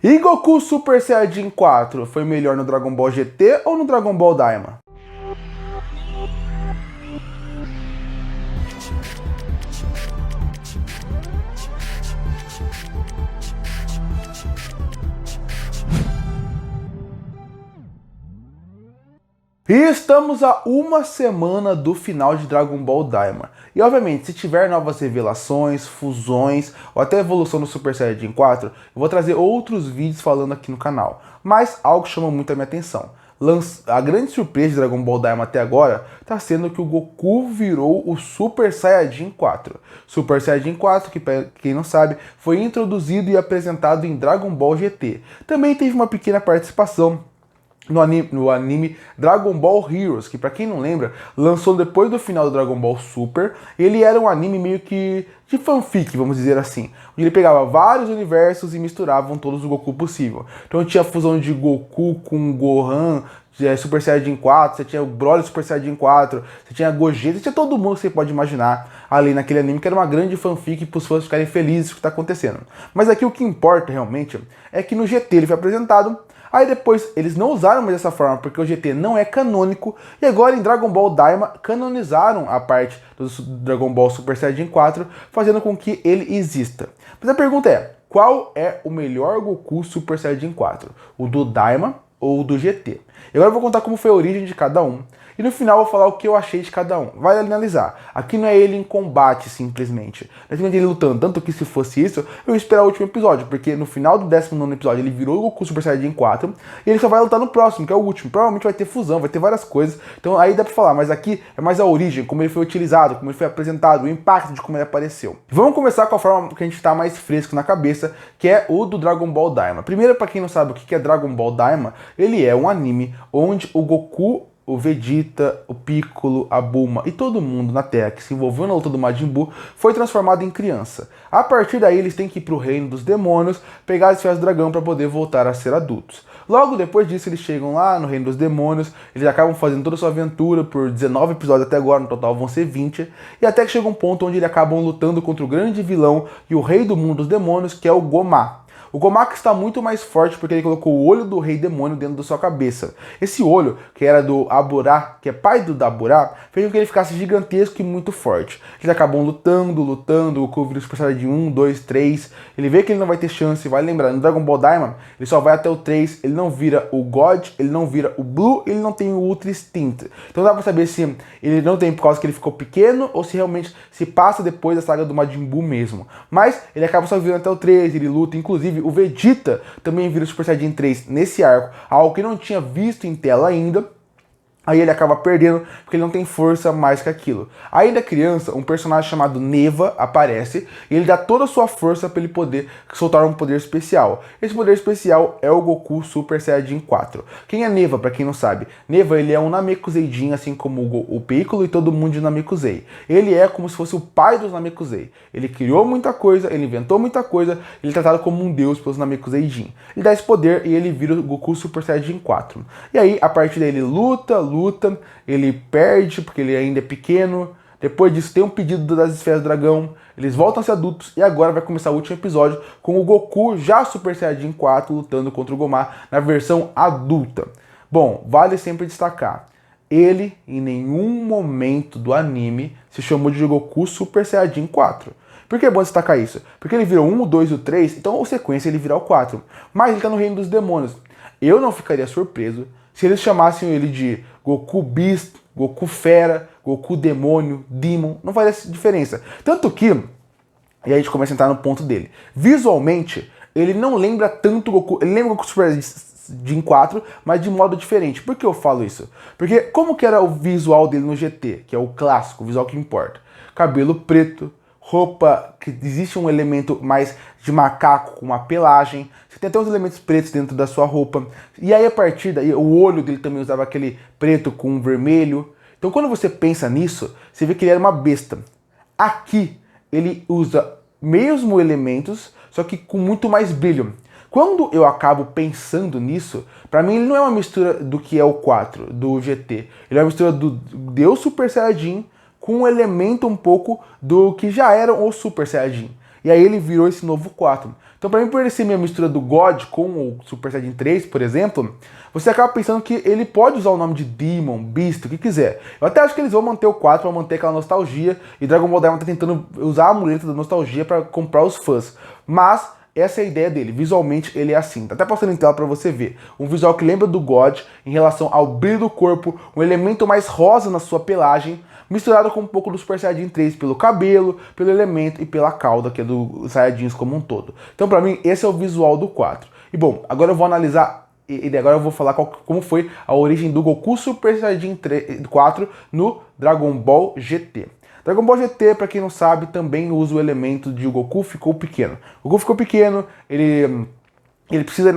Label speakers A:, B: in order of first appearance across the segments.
A: E Goku Super Saiyajin 4 foi melhor no Dragon Ball GT ou no Dragon Ball Daima? E estamos a uma semana do final de Dragon Ball Daima. E obviamente, se tiver novas revelações, fusões ou até evolução do Super Saiyajin 4, eu vou trazer outros vídeos falando aqui no canal. Mas algo chama muito a minha atenção. A grande surpresa de Dragon Ball Daima até agora está sendo que o Goku virou o Super Saiyajin 4. Super Saiyajin 4, que para quem não sabe, foi introduzido e apresentado em Dragon Ball GT. Também teve uma pequena participação no anime Dragon Ball Heroes, que pra quem não lembra, lançou depois do final do Dragon Ball Super. Ele era um anime meio que de fanfic, vamos dizer assim, onde ele pegava vários universos e misturavam todos o Goku possível. Então tinha a fusão de Goku com Gohan, Super Saiyajin 4, você tinha o Broly Super Saiyajin 4, você tinha Gogeta, você tinha todo mundo que você pode imaginar ali naquele anime, que era uma grande fanfic para os fãs ficarem felizes com o que está acontecendo. Mas aqui o que importa realmente é que no GT ele foi apresentado. Aí depois eles não usaram mais dessa forma porque o GT não é canônico, e agora em Dragon Ball Daima canonizaram a parte do Dragon Ball Super Saiyajin 4, fazendo com que ele exista. Mas a pergunta é, qual é o melhor Goku Super Saiyajin 4? O do Daima ou o do GT? E agora eu vou contar como foi a origem de cada um. E no final eu vou falar o que eu achei de cada um. Vai analisar. Aqui não é ele em combate, simplesmente. Não é ele lutando. Tanto que se fosse isso, eu ia esperar o último episódio. Porque no final do 19º episódio ele virou o Goku Super Saiyajin 4. E ele só vai lutar no próximo, que é o último. Provavelmente vai ter fusão, vai ter várias coisas. Então aí dá pra falar. Mas aqui é mais a origem, como ele foi utilizado, como ele foi apresentado, o impacto de como ele apareceu. Vamos começar com a forma que a gente tá mais fresco na cabeça, que é o do Dragon Ball Daima. Primeiro, pra quem não sabe o que é Dragon Ball Daima, ele é um anime onde o Goku, o Vegeta, o Piccolo, a Bulma e todo mundo na Terra que se envolveu na luta do Majin Buu foi transformado em criança. A partir daí eles têm que ir pro reino dos demônios, pegar as esferas do dragão para poder voltar a ser adultos. Logo depois disso eles chegam lá no reino dos demônios, eles acabam fazendo toda a sua aventura por 19 episódios até agora, no total vão ser 20, e até que chega um ponto onde eles acabam lutando contra o grande vilão e o rei do mundo dos demônios, que é o Gomá. O Gomaku está muito mais forte porque ele colocou o olho do rei demônio dentro da sua cabeça. Esse olho, que era do Aburá, que é pai do Daburá, fez com que ele ficasse gigantesco e muito forte. Eles acabam lutando, o Goku vira o Super Saiyajin 1, 2, 3. Ele vê que ele não vai ter chance, vai lembrar, no Dragon Ball Daima, ele só vai até o 3, ele não vira o God, ele não vira o Blue, ele não tem o Ultra Instinct. Então dá pra saber se ele não tem por causa que ele ficou pequeno ou se realmente se passa depois da saga do Majin Buu mesmo. Mas ele acaba só virando até o 3, ele luta, inclusive o Vegeta também vira o Super Saiyajin 3 nesse arco, algo que não tinha visto em tela ainda. Aí ele acaba perdendo porque ele não tem força mais que aquilo. Ainda criança, um personagem chamado Neva aparece e ele dá toda a sua força para ele poder soltar um poder especial. Esse poder especial é o Goku Super Saiyajin 4. Quem é Neva, para quem não sabe? Neva, ele é um Namekuseidin, assim como o Piccolo e todo mundo de Namekusei. Ele é como se fosse o pai dos Namekusei. Ele criou muita coisa, ele inventou muita coisa, ele é tratado como um deus pelos Namekuseidin. Ele dá esse poder e ele vira o Goku Super Saiyajin 4. E aí, a partir daí, ele luta, ele perde porque ele ainda é pequeno. Depois disso tem um pedido das esferas do dragão, eles voltam a ser adultos e agora vai começar o último episódio com o Goku já Super Saiyajin 4 lutando contra o Gomá na versão adulta. Bom, vale sempre destacar, ele em nenhum momento do anime se chamou de Goku Super Saiyajin 4. Por que é bom destacar isso? Porque ele virou 1, o 2 e o 3, então a sequência ele virá o 4. Mas ele tá no reino dos demônios. Eu não ficaria surpreso se eles chamassem ele de Goku Beast, Goku Fera, Goku Demônio, Demon, não faz diferença. Tanto que, e aí a gente começa a entrar no ponto dele, visualmente, ele não lembra tanto Goku, ele lembra Goku Super Saiyajin 4, mas de modo diferente. Por que eu falo isso? Porque como que era o visual dele no GT, que é o clássico, o visual que importa? Cabelo preto, roupa que existe um elemento mais de macaco com uma pelagem, você tem até uns elementos pretos dentro da sua roupa, e aí a partir daí o olho dele também usava aquele preto com vermelho. Então quando você pensa nisso, você vê que ele era uma besta. Aqui ele usa mesmo elementos, só que com muito mais brilho. Quando eu acabo pensando nisso, pra mim ele não é uma mistura do que é o 4, do GT, ele é uma mistura do Deus Super Saiyajin com um elemento um pouco do que já era o Super Saiyajin. E aí ele virou esse novo 4. Então, pra mim, por ele ser minha mistura do God com o Super Saiyajin 3, por exemplo, você acaba pensando que ele pode usar o nome de Demon, Beast, o que quiser. Eu até acho que eles vão manter o 4 pra manter aquela nostalgia, e Dragon Ball Daima tá tentando usar a muleta da nostalgia pra comprar os fãs. Mas essa é a ideia dele, visualmente ele é assim, tá até passando em tela pra você ver. Um visual que lembra do God em relação ao brilho do corpo, um elemento mais rosa na sua pelagem, misturado com um pouco do Super Saiyajin 3 pelo cabelo, pelo elemento e pela cauda, que é do Saiyajins como um todo. Então pra mim esse é o visual do 4. E bom, agora eu vou analisar, e agora eu vou falar como foi a origem do Goku Super Saiyajin 4 no Dragon Ball GT. Dragon Ball GT, pra quem não sabe, também usa o elemento de o Goku ficou pequeno. O Goku ficou pequeno, ele precisa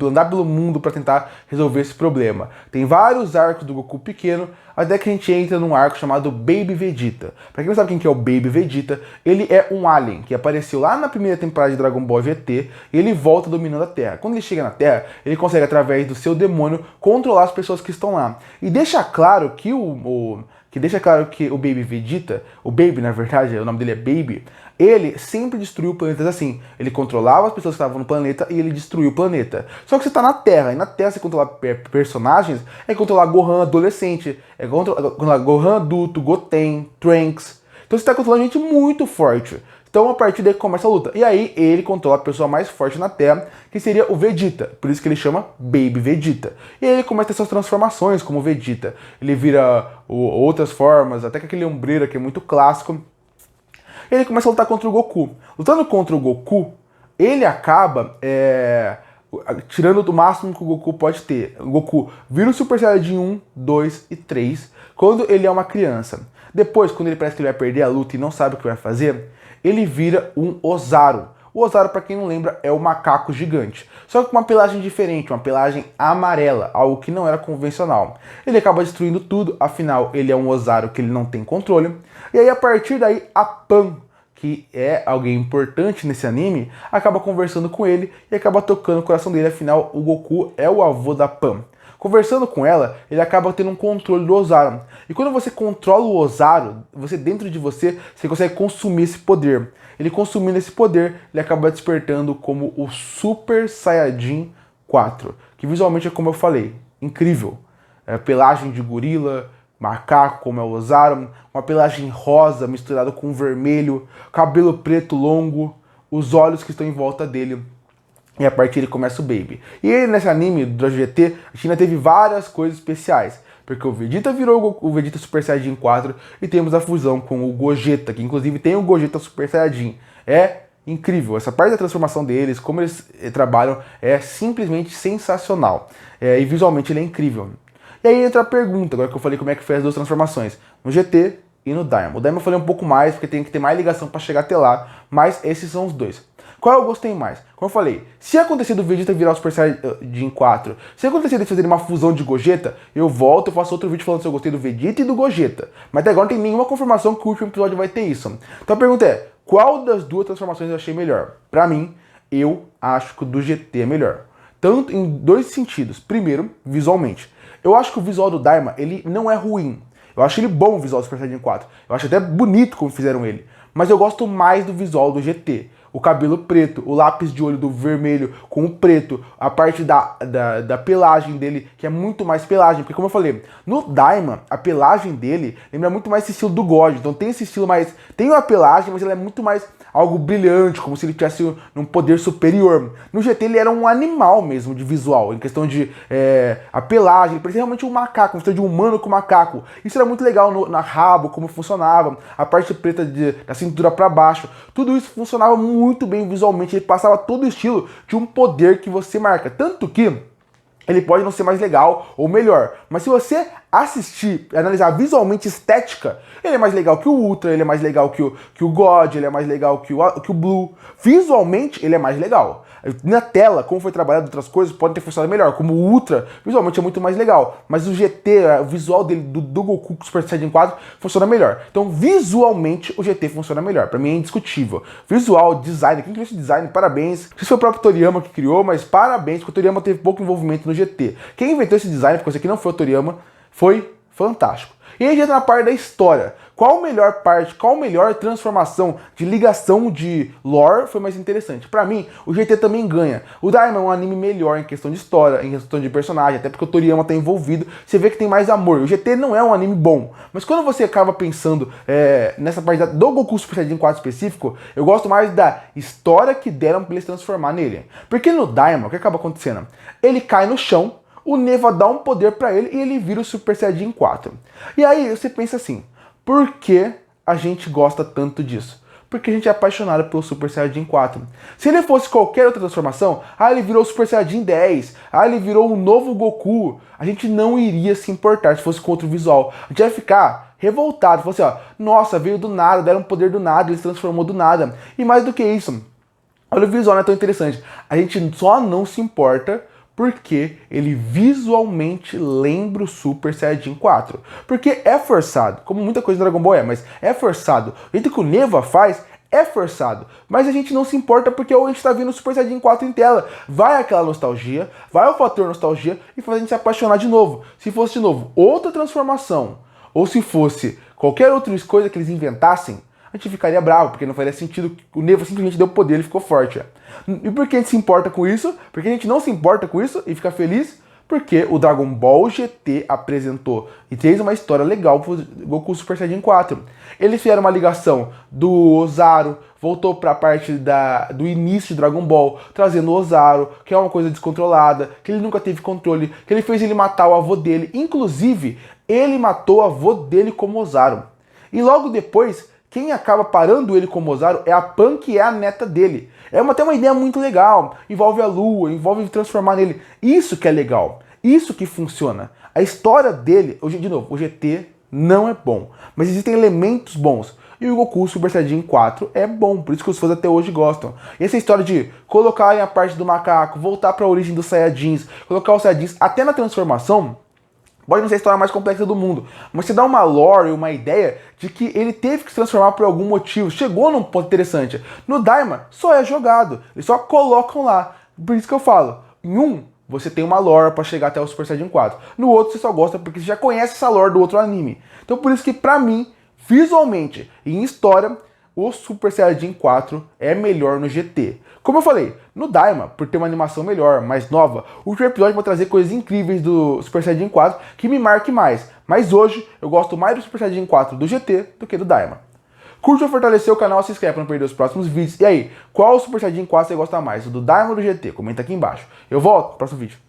A: andar pelo mundo para tentar resolver esse problema. Tem vários arcos do Goku pequeno, até que a gente entra num arco chamado Baby Vegeta. Pra quem não sabe quem que é o Baby Vegeta, ele é um alien que apareceu lá na primeira temporada de Dragon Ball GT e ele volta dominando a Terra. Quando ele chega na Terra, ele consegue, através do seu demônio, controlar as pessoas que estão lá. E deixa claro que o Baby Vegeta, o Baby na verdade, o nome dele é Baby, ele sempre destruiu planetas assim. Ele controlava as pessoas que estavam no planeta e ele destruiu o planeta. Só que você tá na Terra, e na Terra você controlar personagens é controlar Gohan adolescente, é controlar Gohan adulto, Goten, Trunks. Então você tá controlando gente muito forte. Então a partir daí começa a luta. E aí ele controla a pessoa mais forte na Terra, que seria o Vegeta. Por isso que ele chama Baby Vegeta. E aí ele começa a ter suas transformações como Vegeta. Ele vira outras formas, até que aquele ombreira que é muito clássico. E ele começa a lutar contra o Goku. Lutando contra o Goku, ele acaba tirando do máximo que o Goku pode ter. O Goku vira o Super Saiyajin 1, 2 e 3 quando ele é uma criança. Depois, quando ele parece que ele vai perder a luta e não sabe o que vai fazer, ele vira um Ozaru. O Ozaru, para quem não lembra, é o macaco gigante. Só que com uma pelagem diferente, uma pelagem amarela, algo que não era convencional. Ele acaba destruindo tudo, afinal ele é um Ozaru que ele não tem controle. E aí a partir daí a Pan, que é alguém importante nesse anime, acaba conversando com ele e acaba tocando o coração dele, afinal o Goku é o avô da Pan. Conversando com ela, ele acaba tendo um controle do Ozaru. E quando você controla o Ozaru, dentro de você consegue consumir esse poder. Ele consumindo esse poder, ele acaba despertando como o Super Saiyajin 4. Que visualmente é como eu falei, incrível. Pelagem de gorila, macaco como é o Ozaru, uma pelagem rosa misturada com vermelho, cabelo preto longo, os olhos que estão em volta dele. E a partir ele começa o Baby. E ele, nesse anime do GT, a gente ainda teve várias coisas especiais. Porque o Vegeta virou o Vegeta Super Saiyajin 4 e temos a fusão com o Gogeta, que inclusive tem o Gogeta Super Saiyajin. É incrível. Essa parte da transformação deles, como eles trabalham, é simplesmente sensacional. E visualmente ele é incrível. E aí entra a pergunta, agora que eu falei como é que foi as duas transformações, no GT e no Daima. O Daima eu falei um pouco mais, porque tem que ter mais ligação para chegar até lá, mas esses são os dois. Qual eu gostei mais? Como eu falei, se acontecer do Vegeta virar o Super Saiyajin 4, se acontecer de fazer uma fusão de Gogeta, eu volto e faço outro vídeo falando se eu gostei do Vegeta e do Gogeta. Mas até agora não tem nenhuma confirmação que o último episódio vai ter isso. Então a pergunta é, qual das duas transformações eu achei melhor? Pra mim, eu acho que o do GT é melhor. Tanto em dois sentidos. Primeiro, visualmente. Eu acho que o visual do Daima, ele não é ruim. Eu acho ele bom o visual do Super Saiyajin 4. Eu acho até bonito como fizeram ele. Mas eu gosto mais do visual do GT. O cabelo preto, o lápis de olho do vermelho com o preto, a parte da pelagem dele, que é muito mais pelagem, porque como eu falei, no Daima, a pelagem dele lembra muito mais esse estilo do God, então tem esse estilo mais, tem uma pelagem, mas ela é muito mais algo brilhante, como se ele tivesse um poder superior. No GT ele era um animal mesmo de visual, em questão de a pelagem, ele parecia realmente um macaco, uma mistura de humano com macaco. Isso era muito legal na rabo, como funcionava, a parte preta da cintura para baixo, tudo isso funcionava muito bem visualmente, ele passava todo o estilo de um poder que você marca, tanto que ele pode não ser mais legal ou melhor, mas se você assistir, analisar visualmente estética, ele é mais legal que o Ultra, ele é mais legal que o God, ele é mais legal que o Blue. Visualmente, ele é mais legal. Na tela, como foi trabalhado outras coisas, pode ter funcionado melhor, como o Ultra, visualmente é muito mais legal. Mas o GT, o visual dele, do Goku Super Saiyajin 4, funciona melhor. Então, visualmente, o GT funciona melhor. Pra mim é indiscutível. Visual, design, quem criou esse design, parabéns. Não sei se foi o próprio Toriyama que criou, mas parabéns, porque o Toriyama teve pouco envolvimento no GT. Quem inventou esse design, porque isso aqui não foi o Toriyama, foi fantástico. E aí entra na parte da história. Qual melhor parte, qual melhor transformação de ligação de lore foi mais interessante? Pra mim, o GT também ganha. O Daima é um anime melhor em questão de história, em questão de personagem, até porque o Toriyama tá envolvido, você vê que tem mais amor. O GT não é um anime bom, mas quando você acaba pensando nessa parte do Goku Super Saiyajin 4 específico, eu gosto mais da história que deram pra ele se transformar nele. Porque no Daima, o que acaba acontecendo? Ele cai no chão, o Neva dá um poder pra ele e ele vira o Super Saiyajin 4. E aí você pensa assim, por que a gente gosta tanto disso? Porque a gente é apaixonado pelo Super Saiyajin 4. Se ele fosse qualquer outra transformação, ele virou o Super Saiyajin 10, ele virou um novo Goku, a gente não iria se importar se fosse contra o visual. A gente ia ficar revoltado, fosse ó, nossa, veio do nada, deram um poder do nada, ele se transformou do nada. E mais do que isso, olha o visual, não é tão interessante. A gente só não se importa porque ele visualmente lembra o Super Saiyajin 4. Porque é forçado, como muita coisa do Dragon Ball mas é forçado. O jeito que o Neva faz é forçado. Mas a gente não se importa porque a gente tá vendo o Super Saiyajin 4 em tela. Vai aquela nostalgia, vai o fator nostalgia e faz a gente se apaixonar de novo. Se fosse de novo outra transformação, ou se fosse qualquer outra coisa que eles inventassem, a gente ficaria bravo, porque não faria sentido. O Neva simplesmente deu poder, ele ficou forte. E por que a gente se importa com isso? Porque a gente não se importa com isso e fica feliz? Porque o Dragon Ball GT apresentou e fez uma história legal pro Goku Super Saiyajin 4. Eles fizeram uma ligação do Ozaru, voltou pra parte do início de Dragon Ball, trazendo o Ozaru, que é uma coisa descontrolada, que ele nunca teve controle, que ele fez ele matar o avô dele. Inclusive, ele matou o avô dele como Ozaru. E logo depois, quem acaba parando ele como Ozaru é a Pan, que é a neta dele. É até uma ideia muito legal. Envolve a lua, envolve transformar nele. Isso que é legal. Isso que funciona. A história dele, de novo, o GT não é bom. Mas existem elementos bons. E o Goku Super Saiyajin 4 é bom, por isso que os fãs até hoje gostam. E essa história de colocarem a parte do macaco, voltar para a origem dos Saiyajins, colocar os Saiyajins até na transformação, pode não ser a história mais complexa do mundo, mas você dá uma lore, uma ideia de que ele teve que se transformar por algum motivo. Chegou num ponto interessante. No Daima, só é jogado. Eles só colocam lá. Por isso que eu falo, em um, você tem uma lore pra chegar até o Super Saiyajin 4. No outro, você só gosta porque você já conhece essa lore do outro anime. Então por isso que, pra mim, visualmente e em história, o Super Saiyajin 4 é melhor no GT. Como eu falei, no Daima, por ter uma animação melhor, mais nova, o último episódio vai trazer coisas incríveis do Super Saiyajin 4 que me marque mais. Mas hoje, eu gosto mais do Super Saiyajin 4 do GT do que do Daima. Curte ou fortalecer o canal, se inscreve para não perder os próximos vídeos. E aí, qual Super Saiyajin 4 você gosta mais? O do Daima ou do GT? Comenta aqui embaixo. Eu volto no próximo vídeo.